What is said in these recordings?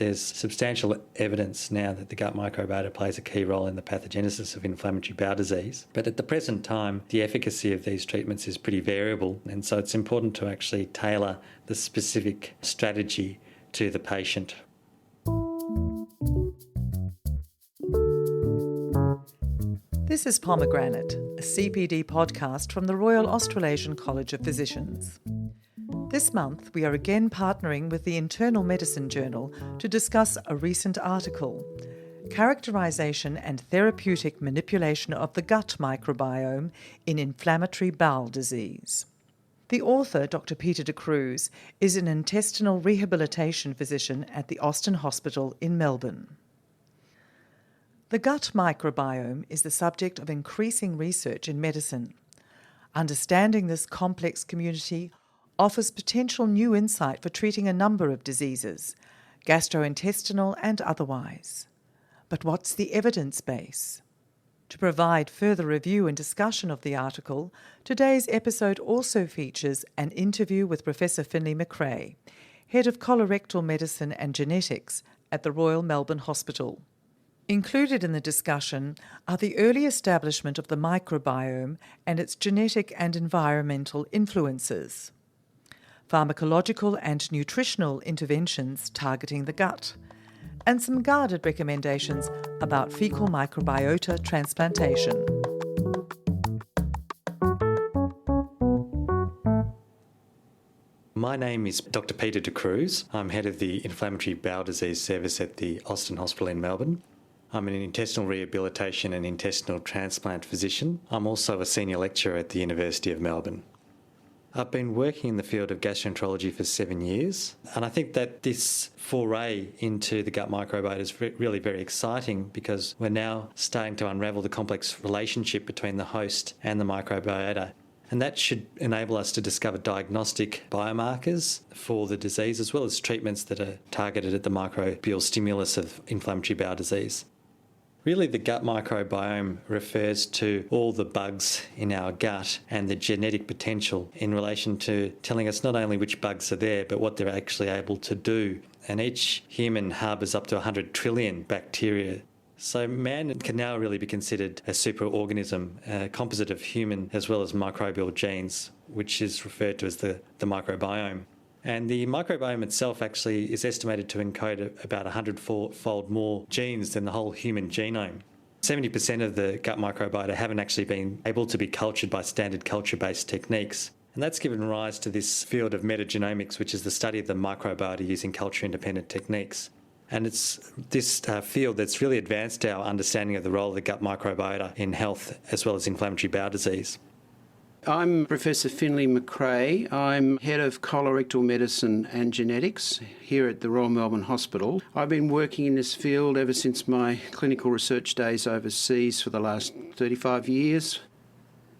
There's substantial evidence now that the gut microbiota plays a key role in the pathogenesis of inflammatory bowel disease. But at the present time, the efficacy of these treatments is pretty variable, and so it's important to actually tailor the specific strategy to the patient. This is Pomegranate, a CPD podcast from the Royal Australasian College of Physicians. This month, we are again partnering with the Internal Medicine Journal to discuss a recent article, Characterisation and Therapeutic Manipulation of the Gut Microbiome in Inflammatory Bowel Disease. The author, Dr. Peter de Cruz, is an intestinal rehabilitation physician at the Austin Hospital in Melbourne. The gut microbiome is the subject of increasing research in medicine. Understanding this complex community offers potential new insight for treating a number of diseases, gastrointestinal and otherwise. But what's the evidence base? To provide further review and discussion of the article, today's episode also features an interview with Professor Finlay Macrae, Head of Colorectal Medicine and Genetics at the Royal Melbourne Hospital. Included in the discussion are the early establishment of the microbiome and its genetic and environmental influences, pharmacological and nutritional interventions targeting the gut, and some guarded recommendations about faecal microbiota transplantation. My name is Dr. Peter de Cruz. I'm head of the Inflammatory Bowel Disease Service at the Austin Hospital in Melbourne. I'm an intestinal rehabilitation and intestinal transplant physician. I'm also a senior lecturer at the University of Melbourne. I've been working in the field of gastroenterology for 7 years, and I think that this foray into the gut microbiota is really very exciting because we're now starting to unravel the complex relationship between the host and the microbiota. And that should enable us to discover diagnostic biomarkers for the disease as well as treatments that are targeted at the microbial stimulus of inflammatory bowel disease. Really, the gut microbiome refers to all the bugs in our gut and the genetic potential in relation to telling us not only which bugs are there, but what they're actually able to do. And each human harbours up to 100 trillion bacteria. So man can now really be considered a superorganism, a composite of human as well as microbial genes, which is referred to as the microbiome. And the microbiome itself actually is estimated to encode about 100-fold more genes than the whole human genome. 70% of the gut microbiota haven't actually been able to be cultured by standard culture-based techniques. And that's given rise to this field of metagenomics, which is the study of the microbiota using culture-independent techniques. And it's this field that's really advanced our understanding of the role of the gut microbiota in health as well as inflammatory bowel disease. I'm Professor Finlay Macrae. I'm Head of Colorectal Medicine and Genetics here at the Royal Melbourne Hospital. I've been working in this field ever since my clinical research days overseas for the last 35 years.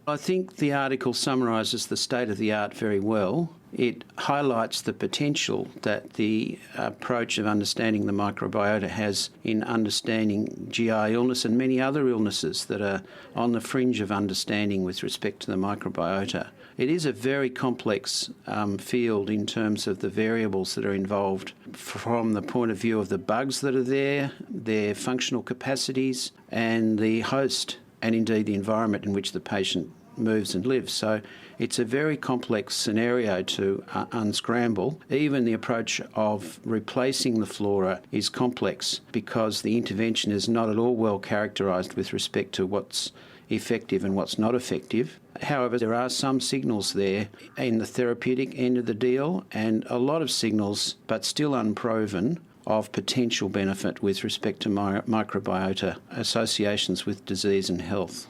I think the article summarises the state of the art very well. It highlights the potential that the approach of understanding the microbiota has in understanding GI illness and many other illnesses that are on the fringe of understanding with respect to the microbiota. It is a very complex field in terms of the variables that are involved from the point of view of the bugs that are there, their functional capacities, and the host, and indeed the environment in which the patient moves and lives. So it's a very complex scenario to unscramble. Even the approach of replacing the flora is complex because the intervention is not at all well characterised with respect to what's effective and what's not effective. However, there are some signals there in the therapeutic end of the deal and a lot of signals, but still unproven, of potential benefit with respect to microbiota associations with disease and health.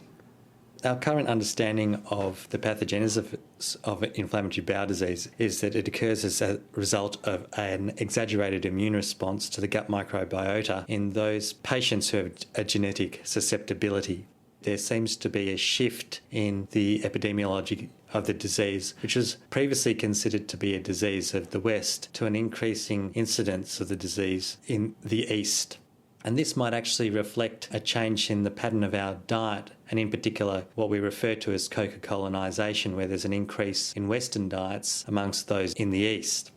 Our current understanding of the pathogenesis of inflammatory bowel disease is that it occurs as a result of an exaggerated immune response to the gut microbiota in those patients who have a genetic susceptibility. There seems to be a shift in the epidemiology of the disease, which was previously considered to be a disease of the West, to an increasing incidence of the disease in the East. And this might actually reflect a change in the pattern of our diet, and in particular what we refer to as co-colonisation, where there's an increase in Western diets amongst those in the East.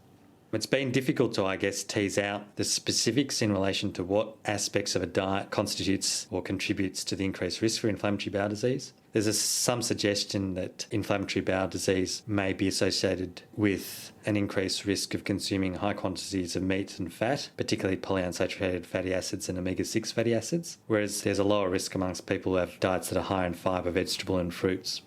It's been difficult to, tease out the specifics in relation to what aspects of a diet constitutes or contributes to the increased risk for inflammatory bowel disease. There's some suggestion that inflammatory bowel disease may be associated with an increased risk of consuming high quantities of meat and fat, particularly polyunsaturated fatty acids and omega-6 fatty acids, whereas there's a lower risk amongst people who have diets that are high in fibre, vegetable and fruits.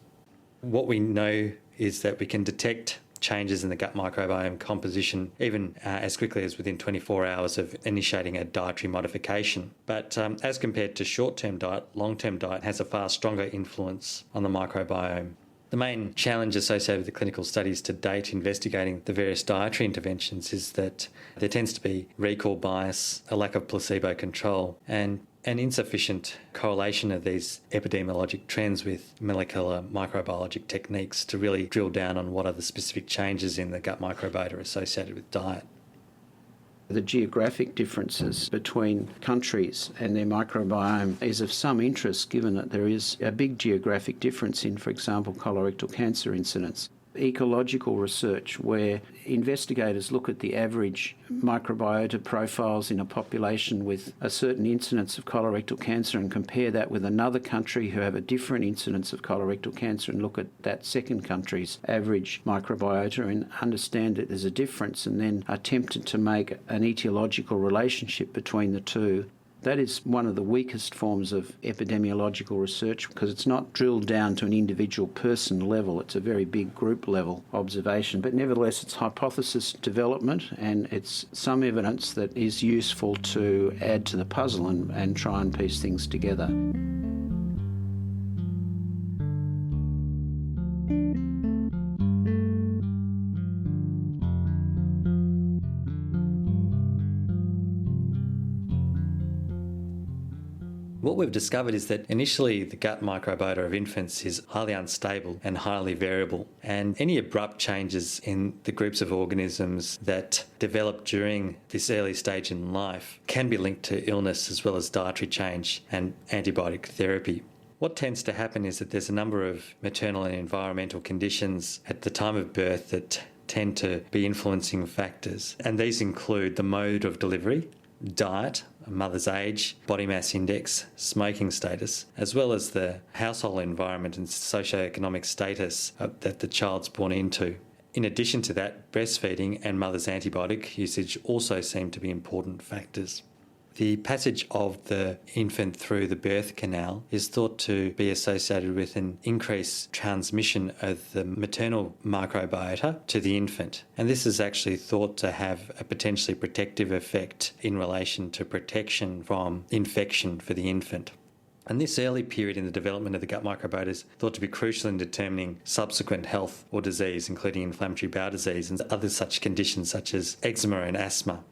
What we know is that we can detect changes in the gut microbiome composition even as quickly as within 24 hours of initiating a dietary modification. But as compared to short-term diet, long-term diet has a far stronger influence on the microbiome. The main challenge associated with the clinical studies to date investigating the various dietary interventions is that there tends to be recall bias, a lack of placebo control, and an insufficient correlation of these epidemiologic trends with molecular microbiologic techniques to really drill down on what are the specific changes in the gut microbiota associated with diet. The geographic differences between countries and their microbiome is of some interest, given that there is a big geographic difference in, for example, colorectal cancer incidence. Ecological research, where investigators look at the average microbiota profiles in a population with a certain incidence of colorectal cancer and compare that with another country who have a different incidence of colorectal cancer and look at that second country's average microbiota and understand that there's a difference and then are tempted to make an etiological relationship between the two. That is one of the weakest forms of epidemiological research because it's not drilled down to an individual person level. It's a very big group level observation. But nevertheless, it's hypothesis development and it's some evidence that is useful to add to the puzzle and try and piece things together. What we've discovered is that initially the gut microbiota of infants is highly unstable and highly variable, and any abrupt changes in the groups of organisms that develop during this early stage in life can be linked to illness as well as dietary change and antibiotic therapy. What tends to happen is that there's a number of maternal and environmental conditions at the time of birth that tend to be influencing factors, and these include the mode of delivery, diet, a mother's age, body mass index, smoking status, as well as the household environment and socioeconomic status that the child's born into. In addition to that, breastfeeding and mother's antibiotic usage also seem to be important factors. The passage of the infant through the birth canal is thought to be associated with an increased transmission of the maternal microbiota to the infant. And this is actually thought to have a potentially protective effect in relation to protection from infection for the infant. And this early period in the development of the gut microbiota is thought to be crucial in determining subsequent health or disease, including inflammatory bowel disease and other such conditions such as eczema and asthma.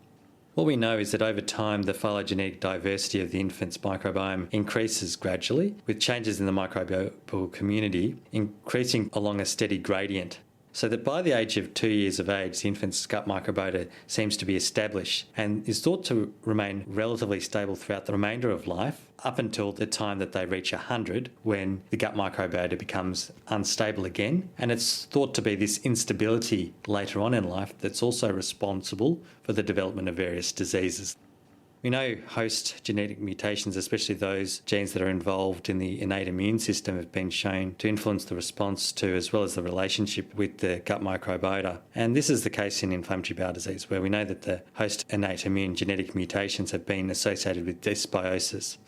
What we know is that over time, the phylogenetic diversity of the infant's microbiome increases gradually, with changes in the microbial community increasing along a steady gradient. So that by the age of 2 years of age, the infant's gut microbiota seems to be established and is thought to remain relatively stable throughout the remainder of life, up until the time that they reach 100, when the gut microbiota becomes unstable again. And it's thought to be this instability later on in life that's also responsible for the development of various diseases. We know host genetic mutations, especially those genes that are involved in the innate immune system, have been shown to influence the response to as well as the relationship with the gut microbiota. And this is the case in inflammatory bowel disease, where we know that the host innate immune genetic mutations have been associated with dysbiosis.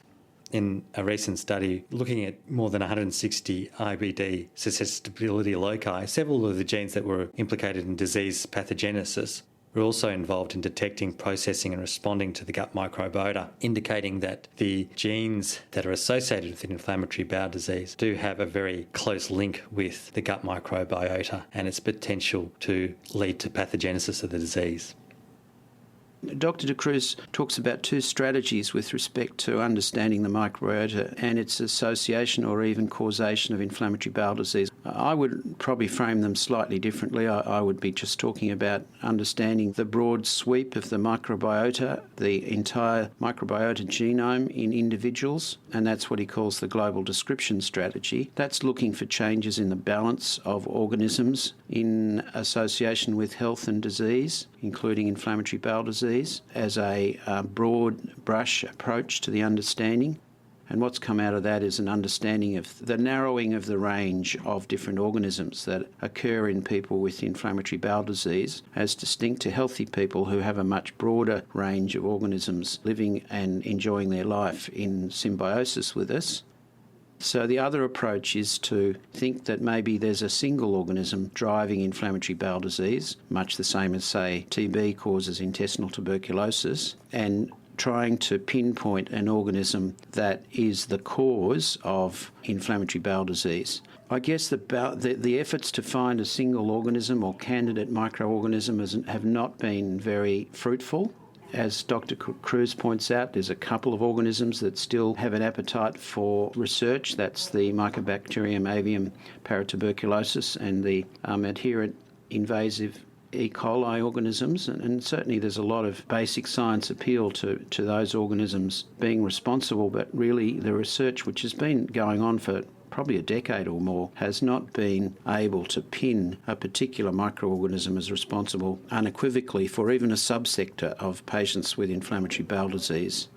In a recent study looking at more than 160 IBD susceptibility loci, several of the genes that were implicated in disease pathogenesis were also involved in detecting, processing and responding to the gut microbiota, indicating that the genes that are associated with inflammatory bowel disease do have a very close link with the gut microbiota and its potential to lead to pathogenesis of the disease. Dr. Cruz talks about two strategies with respect to understanding the microbiota and its association or even causation of inflammatory bowel disease. I would probably frame them slightly differently. I would be just talking about understanding the broad sweep of the microbiota, the entire microbiota genome in individuals, and that's what he calls the global description strategy. That's looking for changes in the balance of organisms in association with health and disease, including inflammatory bowel disease, as a broad brush approach to the understanding. And what's come out of that is an understanding of the narrowing of the range of different organisms that occur in people with inflammatory bowel disease as distinct to healthy people who have a much broader range of organisms living and enjoying their life in symbiosis with us. So the other approach is to think that maybe there's a single organism driving inflammatory bowel disease, much the same as, say, TB causes intestinal tuberculosis, and trying to pinpoint an organism that is the cause of inflammatory bowel disease. I guess the efforts to find a single organism or candidate microorganism have not been very fruitful. As Dr. Cruz points out, there's a couple of organisms that still have an appetite for research. That's the Mycobacterium avium paratuberculosis and the adherent invasive E. coli organisms, and certainly there's a lot of basic science appeal to those organisms being responsible, but really the research which has been going on for probably a decade or more has not been able to pin a particular microorganism as responsible unequivocally for even a subsector of patients with inflammatory bowel disease.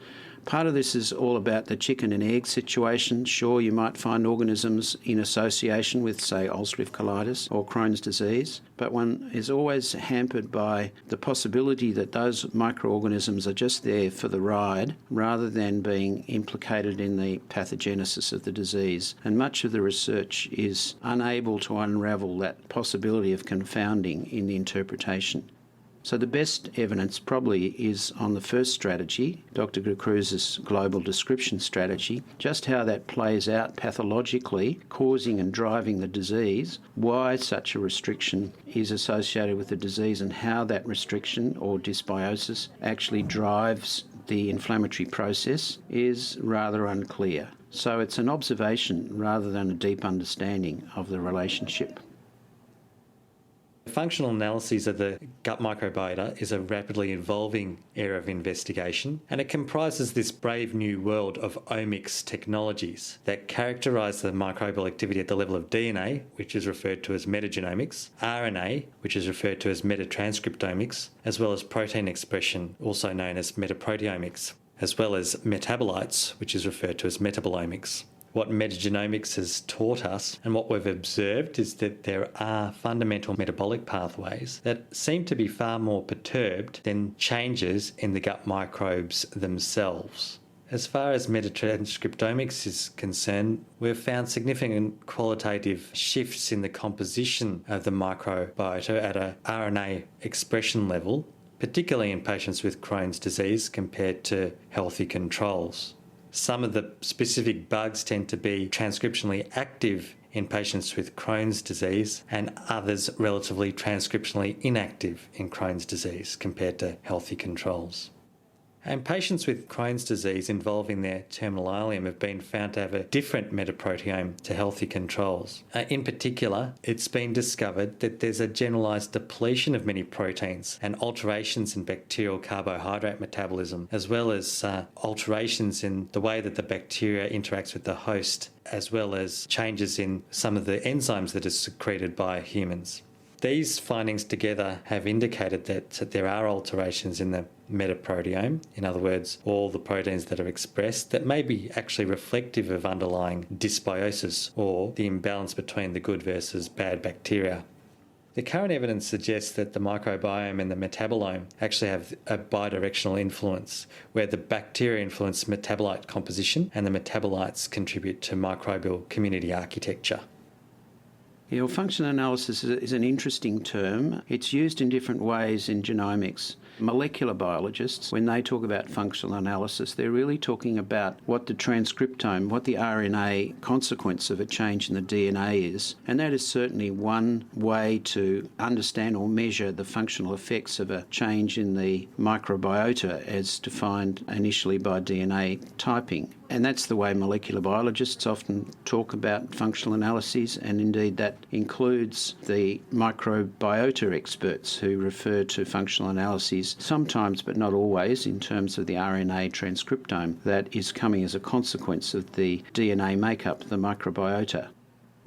Part of this is all about the chicken and egg situation. Sure, you might find organisms in association with, say, ulcerative colitis or Crohn's disease, but one is always hampered by the possibility that those microorganisms are just there for the ride rather than being implicated in the pathogenesis of the disease. And much of the research is unable to unravel that possibility of confounding in the interpretation. So the best evidence probably is on the first strategy, Dr. Cruz's global description strategy, just how that plays out pathologically, causing and driving the disease, why such a restriction is associated with the disease and how that restriction or dysbiosis actually drives the inflammatory process is rather unclear. So it's an observation rather than a deep understanding of the relationship. Functional analyses of the gut microbiota is a rapidly evolving area of investigation, and it comprises this brave new world of omics technologies that characterise the microbial activity at the level of DNA, which is referred to as metagenomics, RNA, which is referred to as metatranscriptomics, as well as protein expression, also known as metaproteomics, as well as metabolites, which is referred to as metabolomics. What metagenomics has taught us and what we've observed is that there are fundamental metabolic pathways that seem to be far more perturbed than changes in the gut microbes themselves. As far as metatranscriptomics is concerned, we've found significant qualitative shifts in the composition of the microbiota at a RNA expression level, particularly in patients with Crohn's disease compared to healthy controls. Some of the specific bugs tend to be transcriptionally active in patients with Crohn's disease and others relatively transcriptionally inactive in Crohn's disease compared to healthy controls. And patients with Crohn's disease involving their terminal ileum have been found to have a different metaproteome to healthy controls. In particular, it's been discovered that there's a generalised depletion of many proteins and alterations in bacterial carbohydrate metabolism, as well as alterations in the way that the bacteria interacts with the host, as well as changes in some of the enzymes that are secreted by humans. These findings together have indicated that there are alterations in the metaproteome, in other words, all the proteins that are expressed, that may be actually reflective of underlying dysbiosis or the imbalance between the good versus bad bacteria. The current evidence suggests that the microbiome and the metabolome actually have a bidirectional influence, where the bacteria influence metabolite composition and the metabolites contribute to microbial community architecture. Yeah, well, functional analysis is an interesting term. It's used in different ways in genomics. Molecular biologists, when they talk about functional analysis, they're really talking about what the transcriptome, what the RNA consequence of a change in the DNA is. And that is certainly one way to understand or measure the functional effects of a change in the microbiota as defined initially by DNA typing. And that's the way molecular biologists often talk about functional analyses, and indeed that includes the microbiota experts who refer to functional analyses sometimes, but not always, in terms of the RNA transcriptome that is coming as a consequence of the DNA makeup, the microbiota.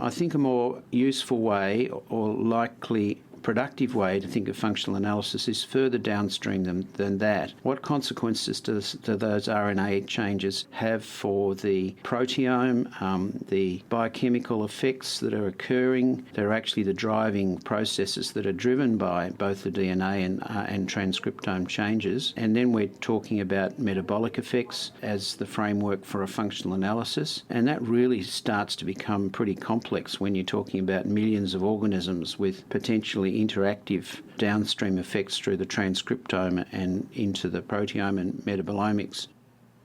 I think a more useful way, or likely productive way to think of functional analysis, is further downstream than that. What consequences do those RNA changes have for the proteome, the biochemical effects that are occurring? They're actually the driving processes that are driven by both the DNA and transcriptome changes. And then we're talking about metabolic effects as the framework for a functional analysis. And that really starts to become pretty complex when you're talking about millions of organisms with potentially interactive downstream effects through the transcriptome and into the proteome and metabolomics.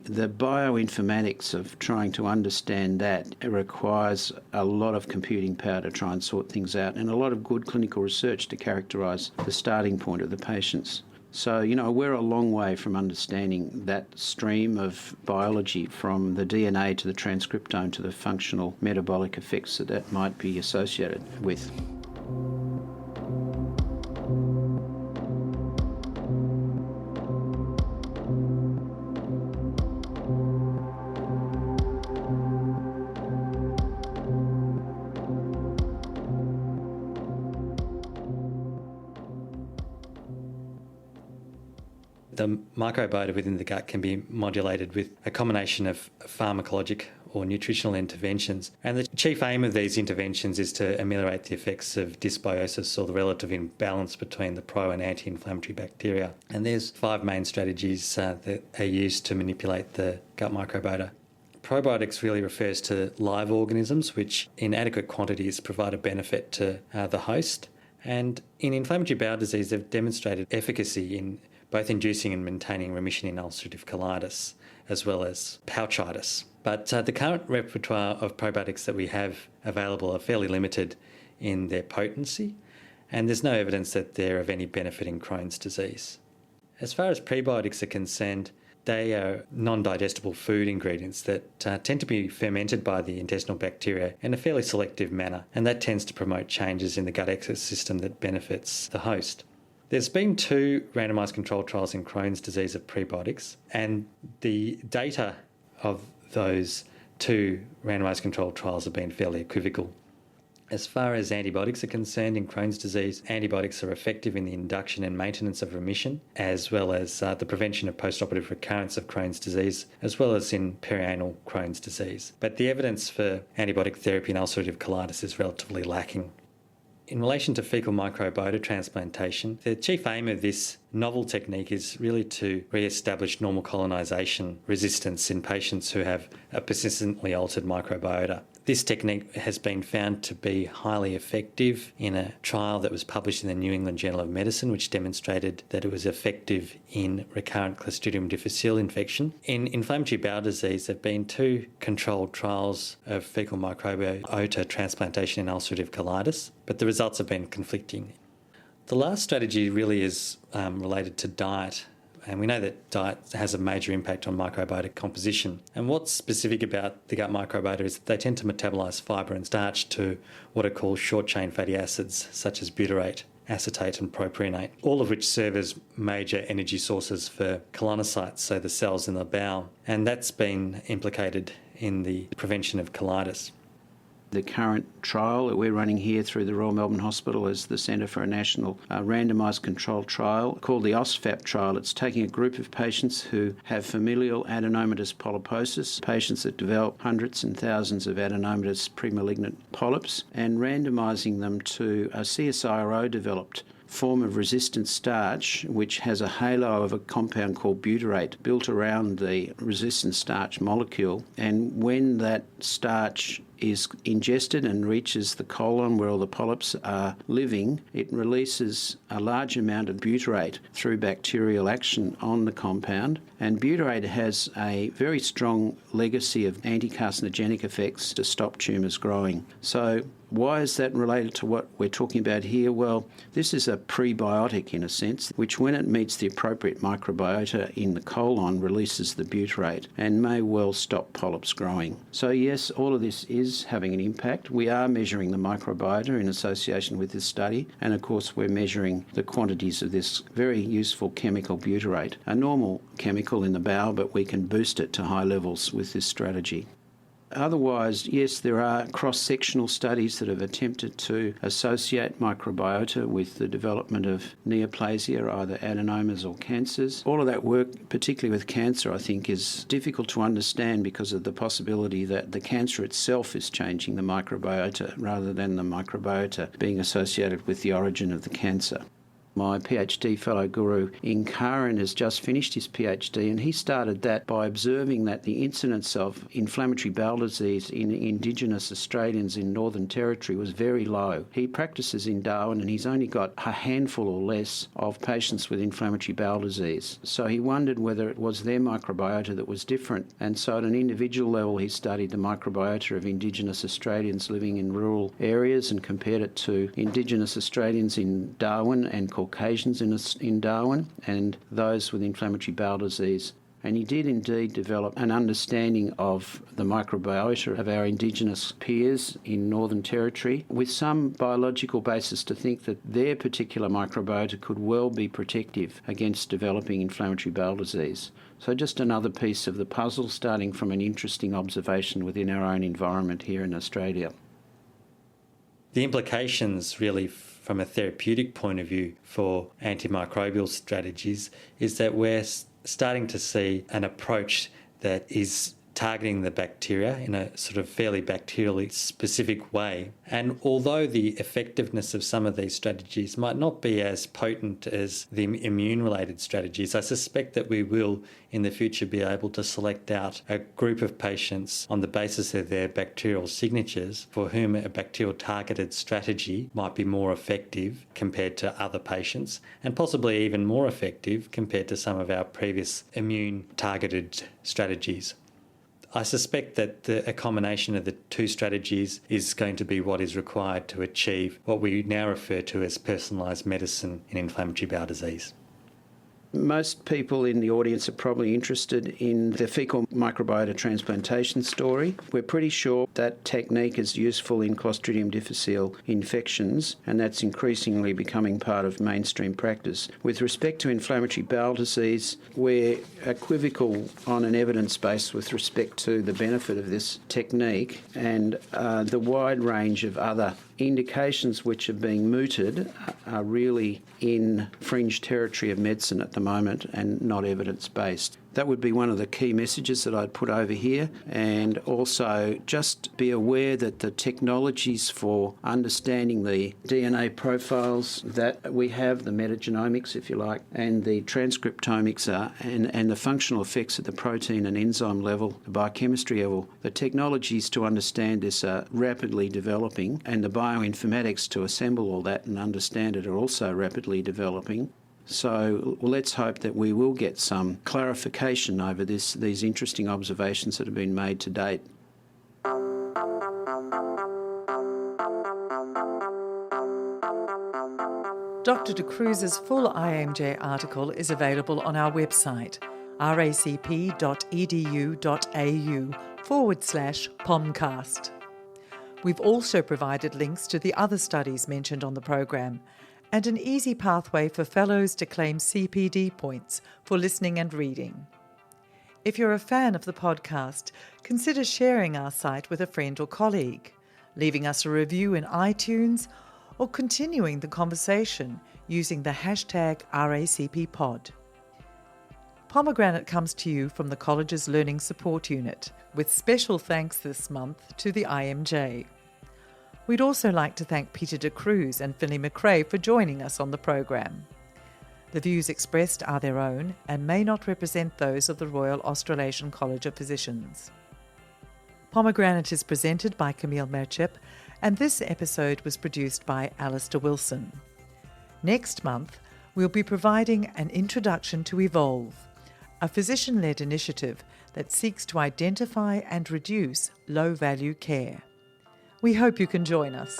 The bioinformatics of trying to understand that requires a lot of computing power to try and sort things out, and a lot of good clinical research to characterise the starting point of the patients. So, we're a long way from understanding that stream of biology from the DNA to the transcriptome to the functional metabolic effects that might be associated with. The microbiota within the gut can be modulated with a combination of pharmacologic or nutritional interventions. And the chief aim of these interventions is to ameliorate the effects of dysbiosis, or the relative imbalance between the pro and anti-inflammatory bacteria. And there's 5 main strategies that are used to manipulate the gut microbiota. Probiotics really refers to live organisms which in adequate quantities provide a benefit to the host. And in inflammatory bowel disease, they've demonstrated efficacy in both inducing and maintaining remission in ulcerative colitis, as well as pouchitis. But the current repertoire of probiotics that we have available are fairly limited in their potency, and there's no evidence that they're of any benefit in Crohn's disease. As far as prebiotics are concerned, they are non-digestible food ingredients that tend to be fermented by the intestinal bacteria in a fairly selective manner, and that tends to promote changes in the gut ecosystem that benefits the host. There's been 2 randomised controlled trials in Crohn's disease of prebiotics, and the data of those 2 randomised controlled trials have been fairly equivocal. As far as antibiotics are concerned in Crohn's disease, antibiotics are effective in the induction and maintenance of remission, as well as the prevention of postoperative recurrence of Crohn's disease, as well as in perianal Crohn's disease. But the evidence for antibiotic therapy in ulcerative colitis is relatively lacking. In relation to faecal microbiota transplantation, the chief aim of this novel technique is really to re-establish normal colonisation resistance in patients who have a persistently altered microbiota. This technique has been found to be highly effective in a trial that was published in the New England Journal of Medicine, which demonstrated that it was effective in recurrent Clostridium difficile infection. In inflammatory bowel disease, there have been 2 controlled trials of faecal microbiota transplantation in ulcerative colitis, but the results have been conflicting. The last strategy really is related to diet. And we know that diet has a major impact on microbiota composition. And what's specific about the gut microbiota is that they tend to metabolise fibre and starch to what are called short-chain fatty acids, such as butyrate, acetate and propionate, all of which serve as major energy sources for colonocytes, so the cells in the bowel. And that's been implicated in the prevention of colitis. The current trial that we're running here through the Royal Melbourne Hospital is the Centre for a National Randomised Controlled Trial called the OSFAP trial. It's taking a group of patients who have familial adenomatous polyposis, patients that develop hundreds and thousands of adenomatous premalignant polyps, and randomising them to a CSIRO-developed form of resistant starch which has a halo of a compound called butyrate built around the resistant starch molecule. And when that starch is ingested and reaches the colon where all the polyps are living, it releases a large amount of butyrate through bacterial action on the compound. And butyrate has a very strong legacy of anti-carcinogenic effects to stop tumours growing. So why is that related to what we're talking about here? Well, this is a prebiotic in a sense, which when it meets the appropriate microbiota in the colon releases the butyrate and may well stop polyps growing. So yes, all of this is having an impact. We are measuring the microbiota in association with this study, and of course we're measuring the quantities of this very useful chemical butyrate, a normal chemical in the bowel, but we can boost it to high levels with this strategy. Otherwise, yes, there are cross-sectional studies that have attempted to associate microbiota with the development of neoplasia, either adenomas or cancers. All of that work, particularly with cancer, I think is difficult to understand because of the possibility that the cancer itself is changing the microbiota rather than the microbiota being associated with the origin of the cancer. My PhD fellow guru in Karen has just finished his PhD, and he started that by observing that the incidence of inflammatory bowel disease in Indigenous Australians in Northern Territory was very low. He practices in Darwin and he's only got a handful or less of patients with inflammatory bowel disease. So he wondered whether it was their microbiota that was different. And so at an individual level he studied the microbiota of Indigenous Australians living in rural areas and compared it to Indigenous Australians in Darwin and Caucasians in Darwin and those with inflammatory bowel disease. And he did indeed develop an understanding of the microbiota of our Indigenous peers in Northern Territory with some biological basis to think that their particular microbiota could well be protective against developing inflammatory bowel disease. So just another piece of the puzzle starting from an interesting observation within our own environment here in Australia. The implications really from a therapeutic point of view for antimicrobial strategies is that we're starting to see an approach that is targeting the bacteria in a sort of fairly bacterially specific way. And although the effectiveness of some of these strategies might not be as potent as the immune-related strategies, I suspect that we will in the future be able to select out a group of patients on the basis of their bacterial signatures for whom a bacterial-targeted strategy might be more effective compared to other patients, and possibly even more effective compared to some of our previous immune-targeted strategies. I suspect that a combination of the two strategies is going to be what is required to achieve what we now refer to as personalised medicine in inflammatory bowel disease. Most people in the audience are probably interested in the faecal microbiota transplantation story. We're pretty sure that technique is useful in Clostridium difficile infections, and that's increasingly becoming part of mainstream practice. With respect to inflammatory bowel disease, we're equivocal on an evidence base with respect to the benefit of this technique, and the wide range of other indications which are being mooted are really in fringe territory of medicine at the moment and not evidence-based. That would be one of the key messages that I'd put over here, and also just be aware that the technologies for understanding the DNA profiles that we have, the metagenomics if you like, and the transcriptomics and the functional effects at the protein and enzyme level, the biochemistry level, the technologies to understand this are rapidly developing, and the bioinformatics to assemble all that and understand it are also rapidly developing. So let's hope that we will get some clarification over these interesting observations that have been made to date. Dr. de Cruz's full IMJ article is available on our website, racp.edu.au/POMcast. We've also provided links to the other studies mentioned on the program, and an easy pathway for fellows to claim CPD points for listening and reading. If you're a fan of the podcast, consider sharing our site with a friend or colleague, leaving us a review in iTunes, or continuing the conversation using the hashtag RACPPod. Pomegranate comes to you from the college's Learning Support Unit, with special thanks this month to the IMJ. We'd also like to thank Peter de Cruz and Finlay Macrae for joining us on the program. The views expressed are their own and may not represent those of the Royal Australasian College of Physicians. Pomegranate is presented by Camille Merchep, and this episode was produced by Alistair Wilson. Next month, we'll be providing an introduction to Evolve, a physician-led initiative that seeks to identify and reduce low-value care. We hope you can join us.